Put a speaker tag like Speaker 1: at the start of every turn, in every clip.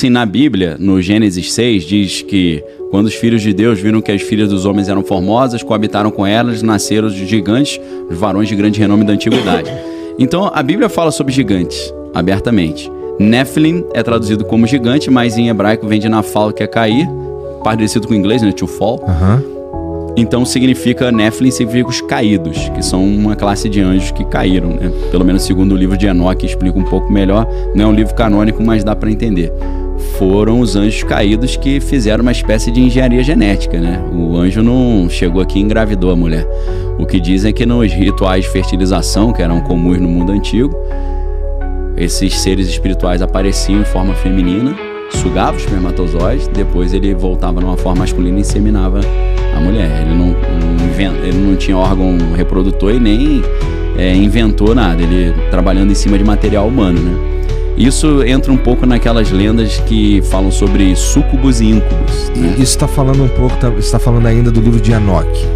Speaker 1: Assim, na Bíblia, no Gênesis 6, diz que quando os filhos de Deus viram que as filhas dos homens eram formosas, coabitaram com elas, nasceram os gigantes, os varões de grande renome da antiguidade. Então, a Bíblia fala sobre gigantes, abertamente. Nephilim é traduzido como gigante, mas em hebraico vem de nafal, que é cair, parecido com o inglês, né, to fall. Então significa, Nephilim significa os caídos, que são uma classe de anjos que caíram, né? Pelo menos segundo o livro de Enoque explica um pouco melhor. Não é um livro canônico, mas dá para entender. Foram os anjos caídos que fizeram uma espécie de engenharia genética, né? O anjo não chegou aqui e engravidou a mulher. O que dizem é que nos rituais de fertilização, que eram comuns no mundo antigo, esses seres espirituais apareciam em forma feminina, sugavam os espermatozoides, depois ele voltava numa forma masculina e inseminava a mulher. Ele não tinha órgão reprodutor e nem inventou nada, ele trabalhando em cima de material humano, né? Isso entra um pouco naquelas lendas que falam sobre súcubos e íncubos, né?
Speaker 2: Isso está falando um pouco, está falando ainda do livro de Enoque.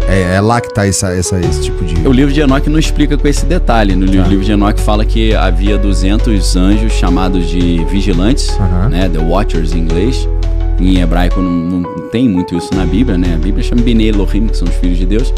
Speaker 2: É lá que está esse tipo de...
Speaker 1: O livro de Enoque não explica com esse detalhe. No livro de Enoque fala que havia 200 anjos chamados de vigilantes, né? The Watchers em inglês. Em hebraico não tem muito isso na Bíblia, né? A Bíblia chama Bnei Elohim, que são os filhos de Deus.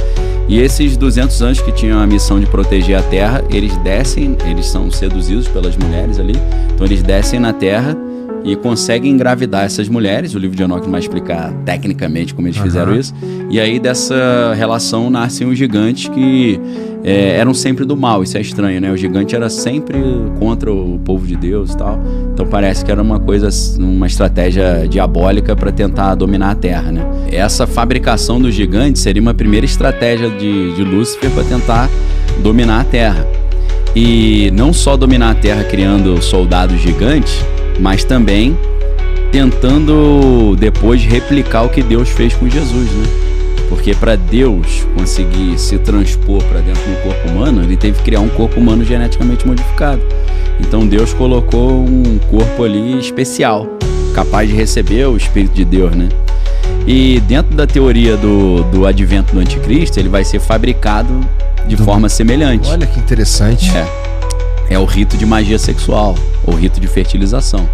Speaker 1: E esses 200 anjos que tinham a missão de proteger a terra, eles descem, eles são seduzidos pelas mulheres ali. Então eles descem na terra e conseguem engravidar essas mulheres. O livro de Enoque vai explicar tecnicamente como eles fizeram isso. E aí dessa relação nascem os gigantes que eram sempre do mal. Isso é estranho, né? O gigante era sempre contra o povo de Deus e tal. Então parece que era uma estratégia diabólica para tentar dominar a terra, né? Essa fabricação dos gigantes seria uma primeira estratégia de Lúcifer para tentar dominar a terra. E não só dominar a terra criando soldados gigantes, mas também tentando depois replicar o que Deus fez com Jesus, né? Porque para Deus conseguir se transpor para dentro do corpo humano, ele teve que criar um corpo humano geneticamente modificado. Então Deus colocou um corpo ali especial, capaz de receber o Espírito de Deus, né? E dentro da teoria do advento do anticristo, ele vai ser fabricado de forma semelhante.
Speaker 2: Olha que interessante.
Speaker 1: É o rito de magia sexual, ou rito de fertilização.